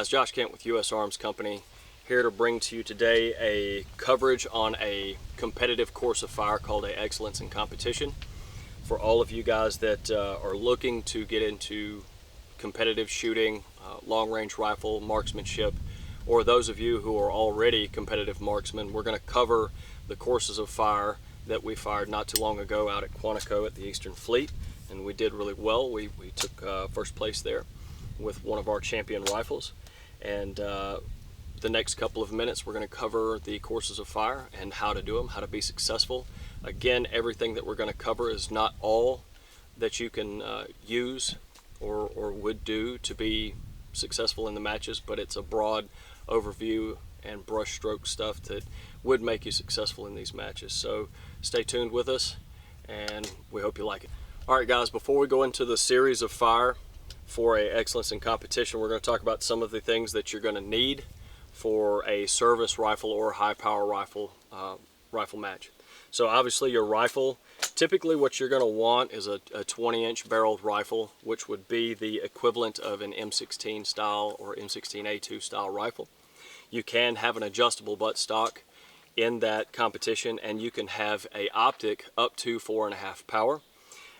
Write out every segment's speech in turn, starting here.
guys, Josh Kent with U.S. Arms Company, here to bring to you today a coverage on a competitive course of fire called a Excellence in Competition. For all of you guys that are looking to get into competitive shooting, long-range rifle, marksmanship, or those of you who are already competitive marksmen, we're going to cover the courses of fire that we fired not too long ago out at Quantico at the Eastern Fleet, and we did really well. We took first place there with one of our champion rifles, and the next couple of minutes we're going to cover the courses of fire and how to do them, how to be successful. Again, everything that we're going to cover is not all that you can use or would do to be successful in the matches, but it's a broad overview and brush stroke stuff that would make you successful in these matches. So stay tuned with us, and we hope you like it. Alright guys, before we go into the series of fire for a Excellence in Competition, we're going to talk about some of the things that you're going to need for a service rifle or high power rifle match. So obviously your rifle, typically what you're going to want is a 20-inch barreled rifle, which would be the equivalent of an M16 style or M16A2 style rifle. You can have an adjustable buttstock in that competition, and you can have a optic up to 4.5 power.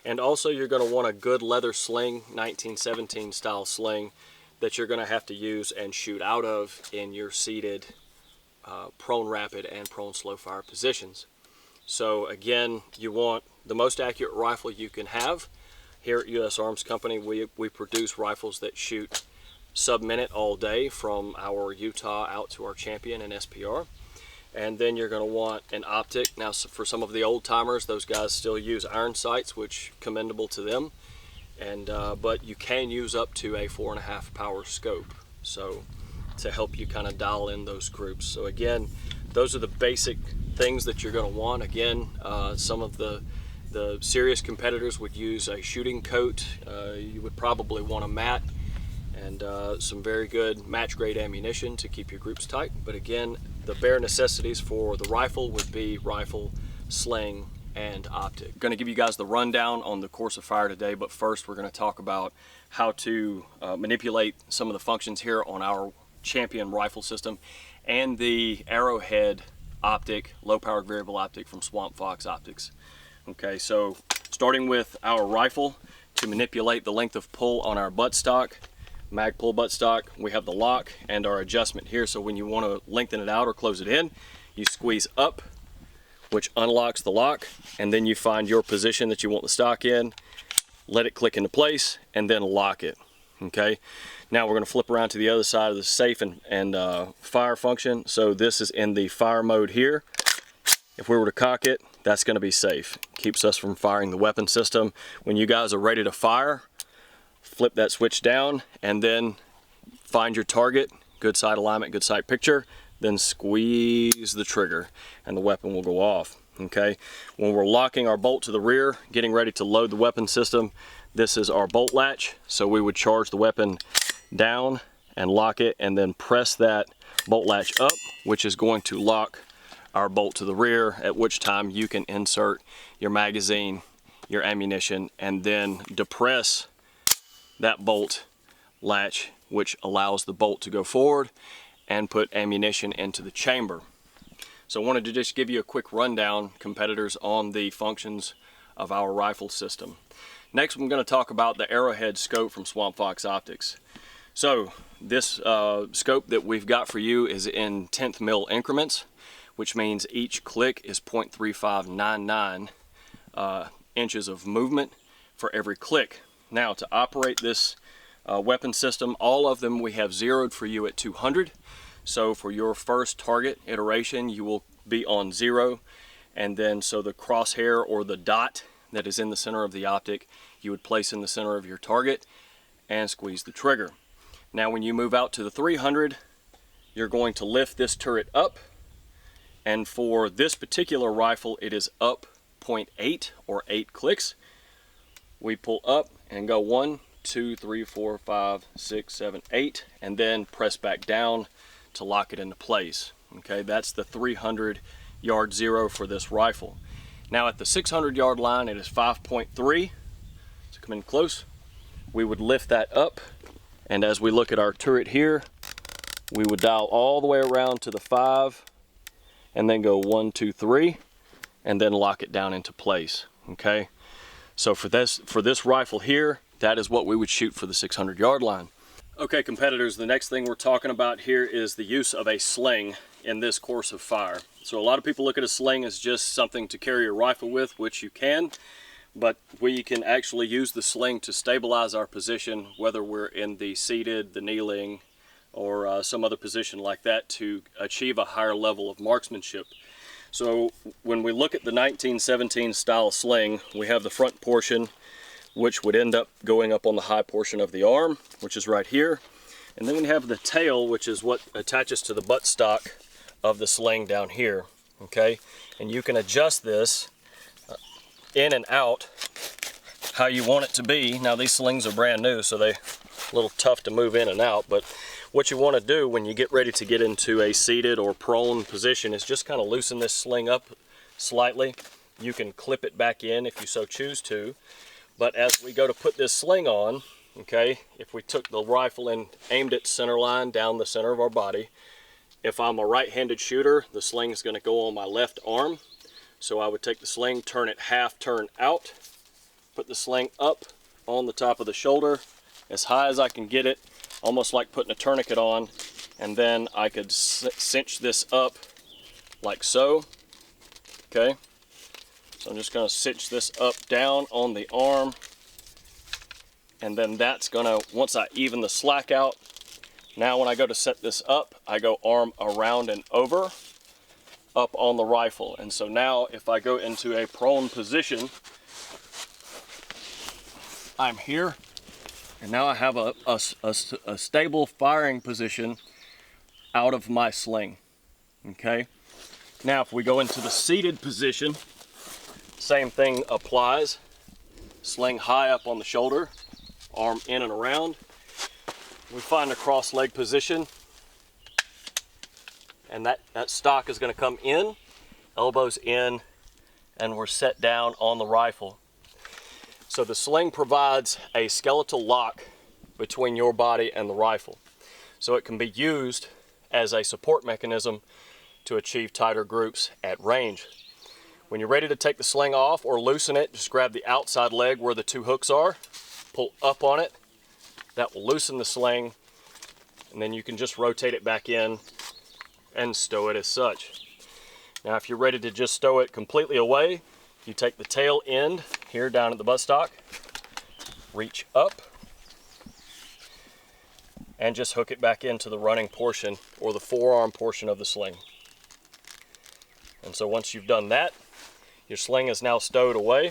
And also you're going to want a good leather sling, 1917 style sling, that you're going to have to use and shoot out of in your seated prone rapid and prone slow fire positions. So again, you want the most accurate rifle you can have. Here at U.S. Arms Company, we produce rifles that shoot sub-minute all day, from our Utah out to our champion and SPR. And then you're going to want an optic. Now for some of the old timers, those guys still use iron sights, which commendable to them. And but you can use up to a 4.5 power scope, so to help you kind of dial in those groups. So again, those are the basic things that you're going to want. Again, some of the serious competitors would use a shooting coat. You would probably want a mat and some very good match grade ammunition to keep your groups tight. But again, the bare necessities for the rifle would be rifle, sling, and optic. I'm going to give you guys the rundown on the course of fire today, but first we're going to talk about how to manipulate some of the functions here on our champion rifle system and the Arrowhead optic, low powered variable optic from Swamp Fox Optics. Okay, so starting with our rifle, to manipulate the length of pull on our buttstock, mag pull buttstock, we have the lock and our adjustment here. So when you want to lengthen it out or close it in, you squeeze up, which unlocks the lock, and then you find your position that you want the stock in, let it click into place, and then lock it. Okay, now we're going to flip around to the other side of the safe and fire function. So this is in the fire mode here. If we were to cock it, that's going to be safe. Keeps us from firing the weapon system. When you guys are ready to fire, flip that switch down and then find your target, good sight alignment, good sight picture, then squeeze the trigger and the weapon will go off. Okay, when we're locking our bolt to the rear, getting ready to load the weapon system, this is our bolt latch. So we would charge the weapon down and lock it, and then press that bolt latch up, which is going to lock our bolt to the rear, at which time you can insert your magazine, your ammunition, and then depress that bolt latch, which allows the bolt to go forward and put ammunition into the chamber. So I wanted to just give you a quick rundown, competitors, on the functions of our rifle system. Next, I'm going to talk about the Arrowhead scope from Swamp Fox Optics. So this scope that we've got for you is in 10th mil increments, which means each click is 0.3599 inches of movement for every click. Now, to operate this weapon system, all of them we have zeroed for you at 200. So for your first target iteration, you will be on 0, and then so the crosshair or the dot that is in the center of the optic, you would place in the center of your target and squeeze the trigger. Now when you move out to the 300, you're going to lift this turret up, and for this particular rifle it is up 0.8 or 8 clicks. We pull up and go 1, 2, 3, 4, 5, 6, 7, 8, and then press back down to lock it into place. Okay, that's the 300 yard zero for this rifle. Now at the 600 yard line, it is 5.3. So come in close. We would lift that up, and as we look at our turret here, we would dial all the way around to the 5 and then go 1, 2, 3 and then lock it down into place. Okay, so for this rifle here, that is what we would shoot for the 600-yard line. Okay, competitors, the next thing we're talking about here is the use of a sling in this course of fire. So a lot of people look at a sling as just something to carry your rifle with, which you can, but we can actually use the sling to stabilize our position, whether we're in the seated, the kneeling, or some other position like that, to achieve a higher level of marksmanship. So when we look at the 1917 style sling, we have the front portion, which would end up going up on the high portion of the arm, which is right here. And then we have the tail, which is what attaches to the buttstock of the sling down here, okay? And you can adjust this in and out how you want it to be. Now these slings are brand new, so they're a little tough to move in and out, but what you want to do when you get ready to get into a seated or prone position is just kind of loosen this sling up slightly. You can clip it back in if you so choose to. But as we go to put this sling on, okay, if we took the rifle and aimed it center line down the center of our body, if I'm a right-handed shooter, the sling is going to go on my left arm. So I would take the sling, turn it half turn out, put the sling up on the top of the shoulder as high as I can get it, almost like putting a tourniquet on, and then I could cinch this up like so, okay? So I'm just going to cinch this up down on the arm, and then that's going to, once I even the slack out, now when I go to set this up, I go arm around and over, up on the rifle. And so now if I go into a prone position, I'm here, and now I have a stable firing position out of my sling, okay? Now if we go into the seated position, same thing applies. Sling high up on the shoulder, arm in and around. We find a cross leg position, and that stock is going to come in, elbows in, and we're set down on the rifle. So the sling provides a skeletal lock between your body and the rifle. So it can be used as a support mechanism to achieve tighter groups at range. When you're ready to take the sling off or loosen it, just grab the outside leg where the two hooks are, pull up on it. That will loosen the sling, and then you can just rotate it back in and stow it as such. Now if you're ready to just stow it completely away, you take the tail end here down at the buttstock, reach up, and just hook it back into the running portion or the forearm portion of the sling. And so once you've done that, your sling is now stowed away,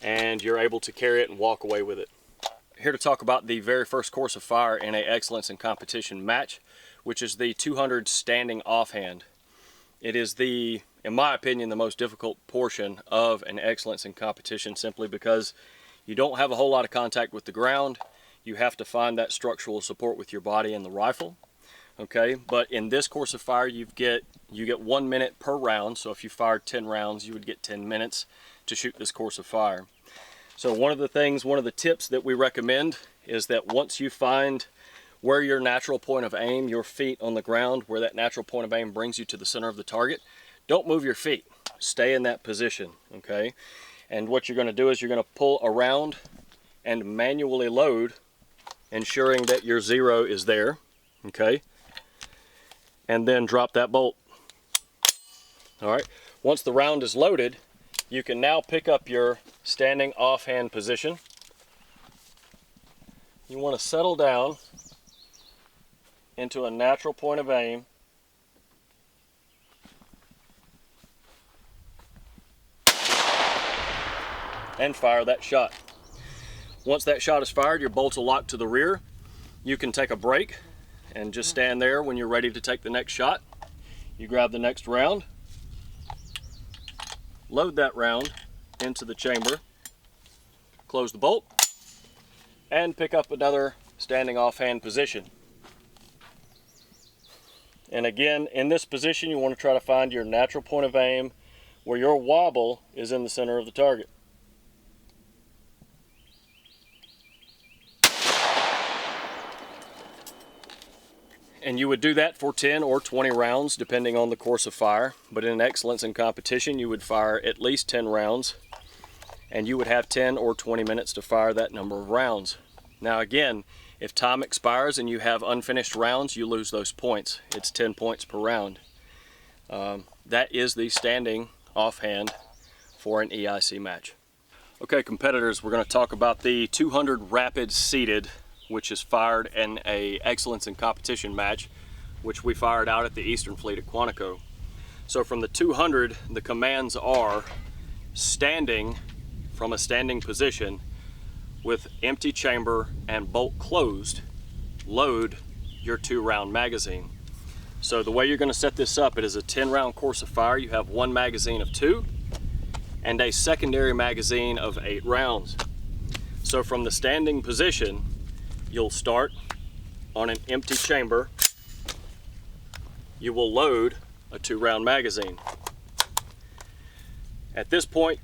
and you're able to carry it and walk away with it. Here to talk about the very first course of fire in a excellence in competition match, which is the 200 standing offhand. It is in my opinion, the most difficult portion of an excellence in competition, simply because you don't have a whole lot of contact with the ground. You have to find that structural support with your body and the rifle. Okay, but in this course of fire, you get 1 minute per round. So if you fired 10 rounds, you would get 10 minutes to shoot this course of fire. So one of the tips that we recommend is that once you find where your natural point of aim, your feet on the ground, where that natural point of aim brings you to the center of the target, don't move your feet. Stay in that position, okay? And what you're going to do is you're going to pull around and manually load, ensuring that your zero is there, okay? And then drop that bolt. All right, once the round is loaded, you can now pick up your standing offhand position. You want to settle down into a natural point of aim. And fire that shot. Once that shot is fired, your bolts will lock to the rear. You can take a break and just stand there. When you're ready to take the next shot, you grab the next round, load that round into the chamber, close the bolt, and pick up another standing offhand position. And again, in this position, you want to try to find your natural point of aim where your wobble is in the center of the target. And you would do that for 10 or 20 rounds depending on the course of fire. But in excellence in competition, you would fire at least 10 rounds, and you would have 10 or 20 minutes to fire that number of rounds. Now again, if time expires and you have unfinished rounds, you lose those points. It's 10 points per round. That is the standing offhand for an EIC match. Okay, competitors, we're going to talk about the 200 rapid seated, which is fired in a excellence in competition match, which we fired out at the Eastern Fleet at Quantico. So from the 200, the commands are standing from a standing position with empty chamber and bolt closed, load your 2-round magazine. So the way you're going to set this up, it is a 10-round course of fire. You have one magazine of 2 and a secondary magazine of 8 rounds. So from the standing position, you'll start on an empty chamber. You will load a 2-round magazine. At this point,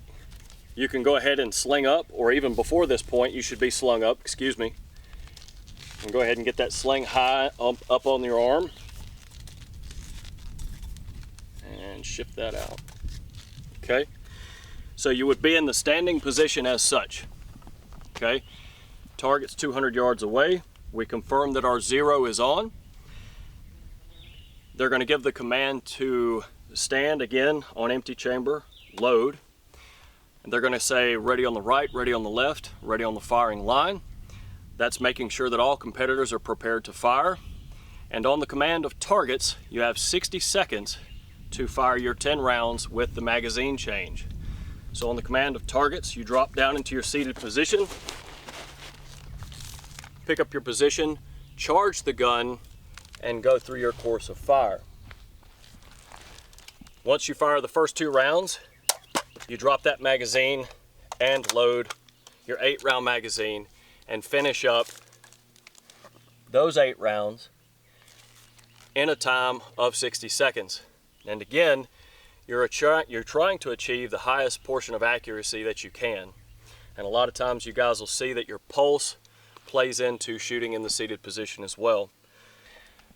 you can go ahead and sling up, or even before this point, you should be slung up, excuse me. And go ahead and get that sling high up on your arm. And shift that out. Okay? So you would be in the standing position as such. Okay? Target's 200 yards away. We confirm that our 0 is on. They're going to give the command to stand again on empty chamber, load. And they're going to say ready on the right, ready on the left, ready on the firing line. That's making sure that all competitors are prepared to fire. And on the command of targets, you have 60 seconds to fire your 10 rounds with the magazine change. So on the command of targets, you drop down into your seated position, pick up your position, charge the gun, and go through your course of fire. Once you fire the first 2 rounds, you drop that magazine and load your 8-round magazine and finish up those 8 rounds in a time of 60 seconds. And again, you're trying to achieve the highest portion of accuracy that you can. And a lot of times you guys will see that your pulse plays into shooting in the seated position as well.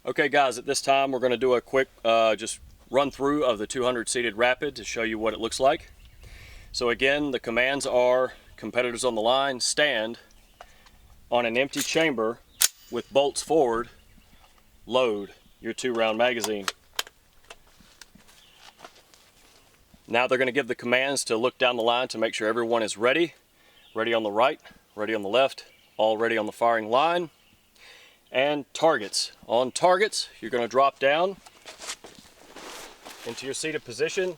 Okay guys, at this time we're going to do a quick just run through of the 200 seated rapid to show you what it looks like. So again, the commands are competitors on the line, stand on an empty chamber with bolts forward, load your 2-round magazine. Now they're going to give the commands to look down the line to make sure everyone is ready. Ready on the right, ready on the left, all ready on the firing line. And targets. On targets, you're going to drop down into your seated position,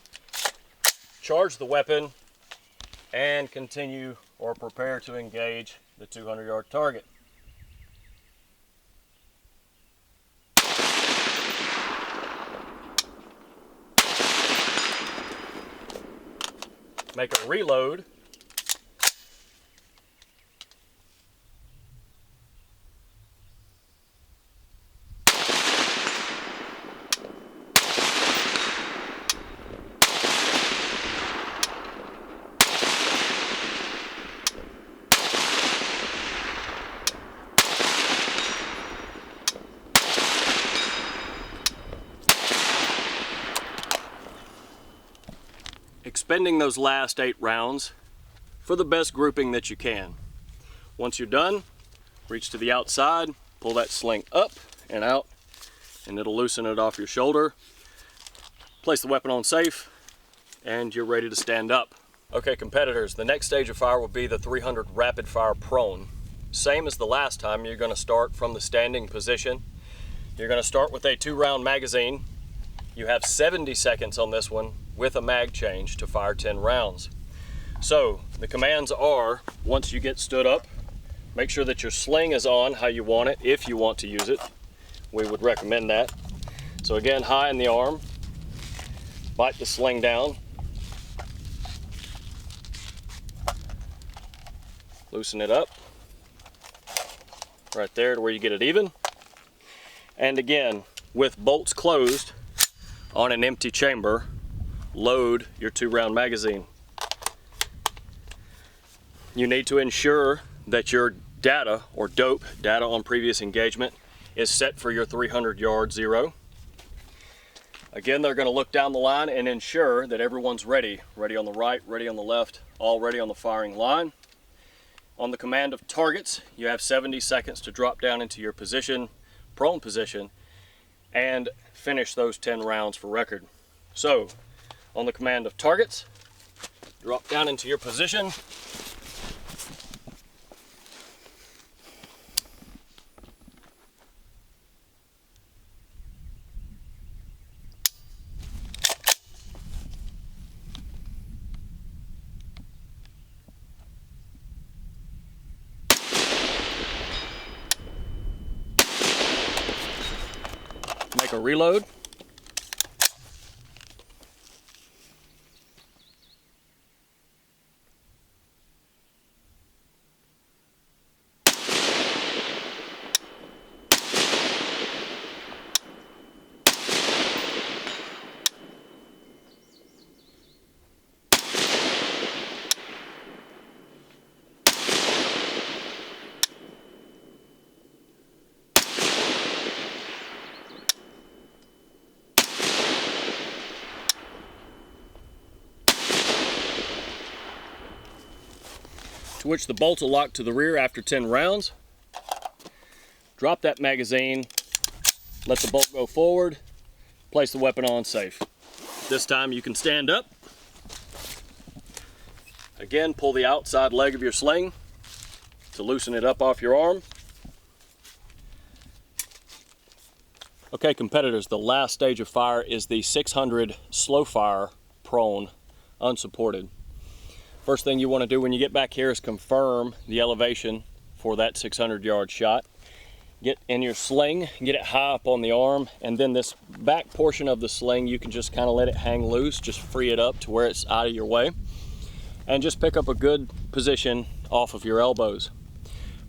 charge the weapon, and continue or prepare to engage the 200-yard target. Make a reload. Expending those last 8 rounds for the best grouping that you can. Once you're done, reach to the outside, pull that sling up and out, and it'll loosen it off your shoulder. Place the weapon on safe, and you're ready to stand up. Okay, competitors, the next stage of fire will be the 300 rapid fire prone. Same as the last time, you're going to start from the standing position. You're going to start with a 2-round magazine. You have 70 seconds on this one with a mag change to fire 10 rounds. So the commands are, once you get stood up, make sure that your sling is on how you want it, if you want to use it. We would recommend that. So again, high in the arm, bite the sling down, loosen it up right there to where you get it even. And again, with bolts closed on an empty chamber, load your 2-round magazine. You need to ensure that your data or dope, data on previous engagement, is set for your 300-yard zero. Again, they're going to look down the line and ensure that everyone's ready. Ready on the right, ready on the left, all ready on the firing line. On the command of targets, you have 70 seconds to drop down into your position, prone position, and finish those 10 rounds for record. So, on the command of targets, drop down into your position. Make a reload. To which the bolts will lock to the rear after 10 rounds. Drop that magazine, let the bolt go forward, place the weapon on safe. This time you can stand up. Again, pull the outside leg of your sling to loosen it up off your arm. Okay, competitors, the last stage of fire is the 600 slow fire prone, unsupported. First thing you want to do when you get back here is confirm the elevation for that 600-yard shot. Get in your sling, get it high up on the arm, and then this back portion of the sling, you can just kind of let it hang loose, just free it up to where it's out of your way, and just pick up a good position off of your elbows.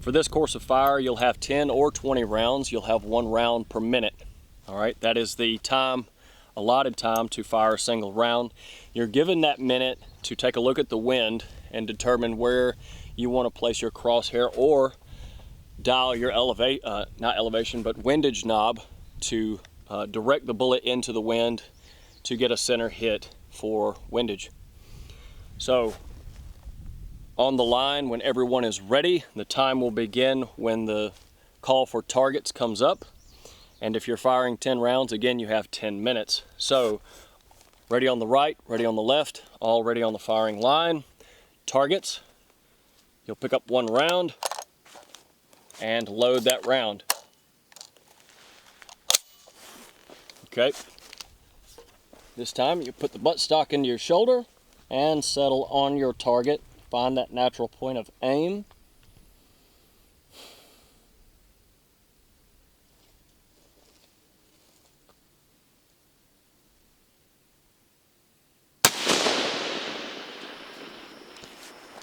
For this course of fire, you'll have 10 or 20 rounds. You'll have 1 round per minute. All right, that is the time, allotted time to fire a single round. You're given that minute to take a look at the wind and determine where you want to place your crosshair, or dial your windage knob to direct the bullet into the wind to get a center hit for windage. So on the line, when everyone is ready, the time will begin when the call for targets comes up. And if you're firing 10 rounds, again, you have 10 minutes. So ready on the right, ready on the left, all ready on the firing line. Targets, you'll pick up 1 round and load that round. Okay. This time you put the buttstock into your shoulder and settle on your target. Find that natural point of aim.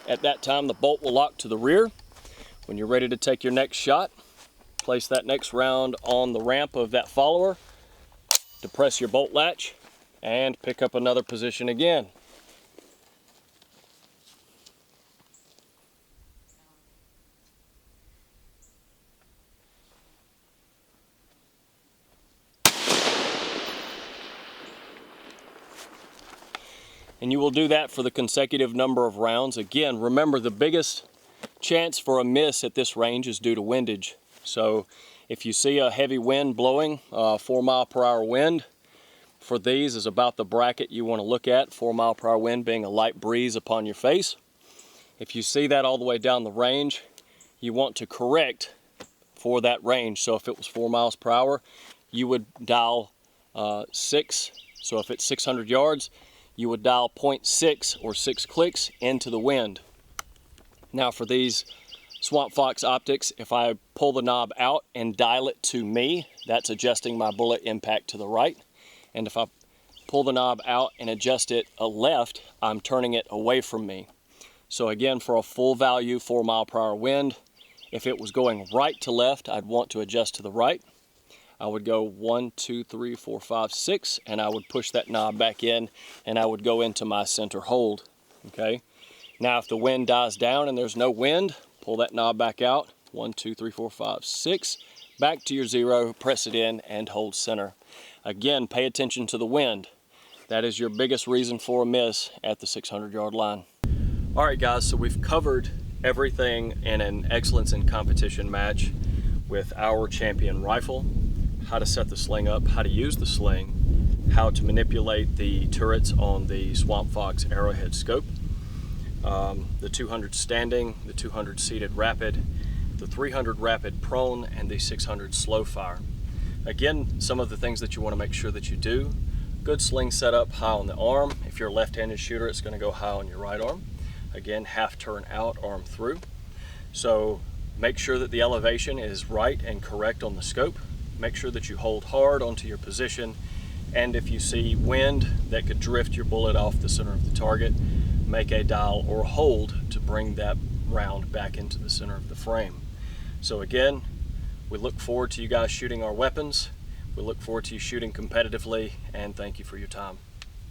At that time, the bolt will lock to the rear. When you're ready to take your next shot, place that next round on the ramp of that follower, depress your bolt latch, and pick up another position again. And you will do that for the consecutive number of rounds. Again, remember, the biggest chance for a miss at this range is due to windage. So if you see a heavy wind blowing, 4 mile per hour wind, for these is about the bracket you want to look at, 4 mile per hour wind being a light breeze upon your face. If you see that all the way down the range, you want to correct for that range. So if it was 4 miles per hour, you would dial 6. So if it's 600 yards, you would dial 0.6 or 6 clicks into the wind. Now for these Swamp Fox optics, if I pull the knob out and dial it to me, that's adjusting my bullet impact to the right. And if I pull the knob out and adjust it left, I'm turning it away from me. So again, for a full value 4 mile per hour wind, if it was going right to left, I'd want to adjust to the right. I would go 1, 2, 3, 4, 5, 6, and I would push that knob back in, and I would go into my center hold. Okay. Now if the wind dies down and there's no wind, pull that knob back out, 1, 2, 3, 4, 5, 6, back to your zero, press it in, and hold center. Again, pay attention to the wind. That is your biggest reason for a miss at the 600-yard line. All right, guys, so we've covered everything in an excellence in competition match with our champion rifle, how to set the sling up, how to use the sling, how to manipulate the turrets on the Swamp Fox Arrowhead scope, the 200 standing, the 200 seated rapid, the 300 rapid prone, and the 600 slow fire. Again, some of the things that you want to make sure that you do: good sling setup high on the arm. If you're a left-handed shooter, it's going to go high on your right arm. Again, half turn out, arm through. So make sure that the elevation is right and correct on the scope. Make sure that you hold hard onto your position, and if you see wind that could drift your bullet off the center of the target, make a dial or hold to bring that round back into the center of the frame. So again, we look forward to you guys shooting our weapons. We look forward to you shooting competitively, and thank you for your time.